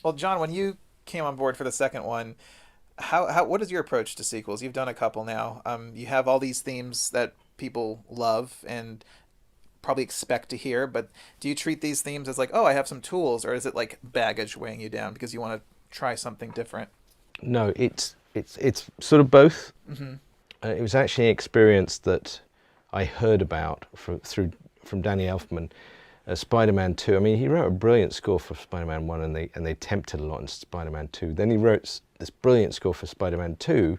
Well, John, when you came on board for the second one, what is your approach to sequels? You've done a couple now. You have all these themes that people love and probably expect to hear, but do you treat these themes as like, oh, I have some tools, or is it like baggage weighing you down because you want to try something different? No, it's sort of both. Mm-hmm. It was actually an experience that I heard about from Danny Elfman, Spider-Man 2. I mean, he wrote a brilliant score for Spider-Man 1, and they tempted a lot in Spider-Man 2. Then he wrote this brilliant score for Spider-Man 2,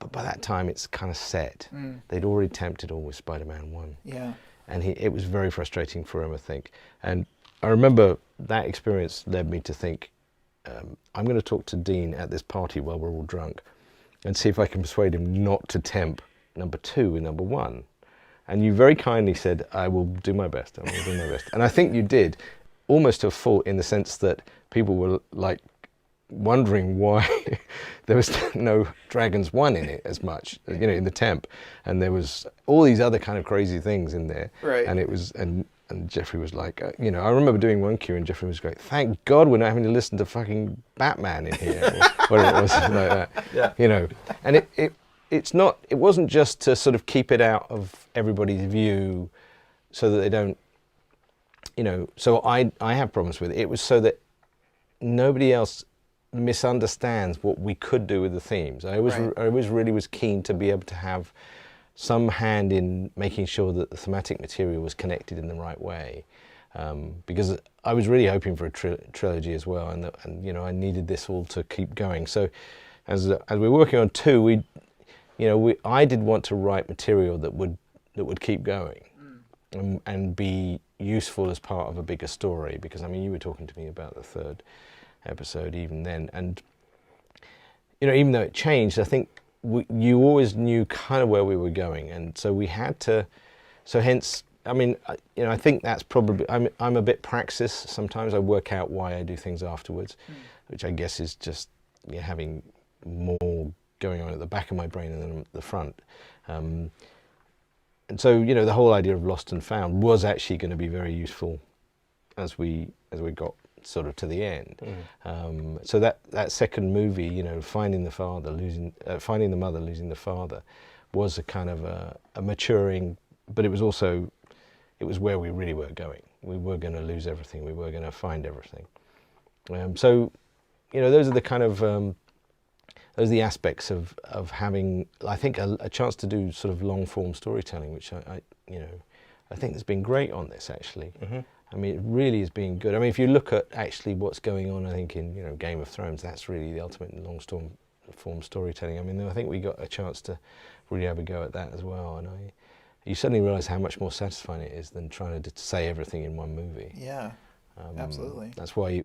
but by that time it's kind of set. Mm. They'd already tempted all with Spider-Man 1. Yeah. And it was very frustrating for him, I think. And I remember that experience led me to think, I'm going to talk to Dean at this party while we're all drunk and see if I can persuade him not to temp number 2 with number 1. And you very kindly said, I will do my best, I will do my best. And I think you did, almost to a fault, in the sense that people were like wondering why there was no Dragons 1 in it as much, in the temp. And there was all these other kind of crazy things in there. Right. And it was, and Jeffrey was like, I remember doing one cue and Jeffrey was great. Thank God we're not having to listen to fucking Batman in here, or whatever it was, like that. Yeah. And it wasn't just to sort of keep it out of everybody's view so that they don't, so I have problems with it. It was so that nobody else misunderstands what we could do with the themes. I always really was keen to be able to have some hand in making sure that the thematic material was connected in the right way, because I was really hoping for a trilogy as well, and I needed this all to keep going. So as we're working on 2, I did want to write material that would keep going, and be useful as part of a bigger story. Because you were talking to me about the 3rd episode even then, and even though it changed, I think you always knew kind of where we were going, and so we had to. So hence, I think that's probably, I'm a bit praxis sometimes. I work out why I do things afterwards, which I guess is just having more going on at the back of my brain than the front. And so the whole idea of Lost and Found was actually going to be very useful as we got sort of to the end. So that second movie, finding the mother, losing the father, was a kind of a maturing, but it was where we really were going. We were going to lose everything. We were going to find everything. So, those are the kind of those are the aspects of having, I think, a chance to do sort of long form storytelling, which I think has been great on this actually. Mm-hmm. It really has been good. If you look at actually what's going on, I think in Game of Thrones, that's really the ultimate long form storytelling. I think we got a chance to really have a go at that as well, and you suddenly realise how much more satisfying it is than trying to say everything in one movie. Yeah, absolutely. That's why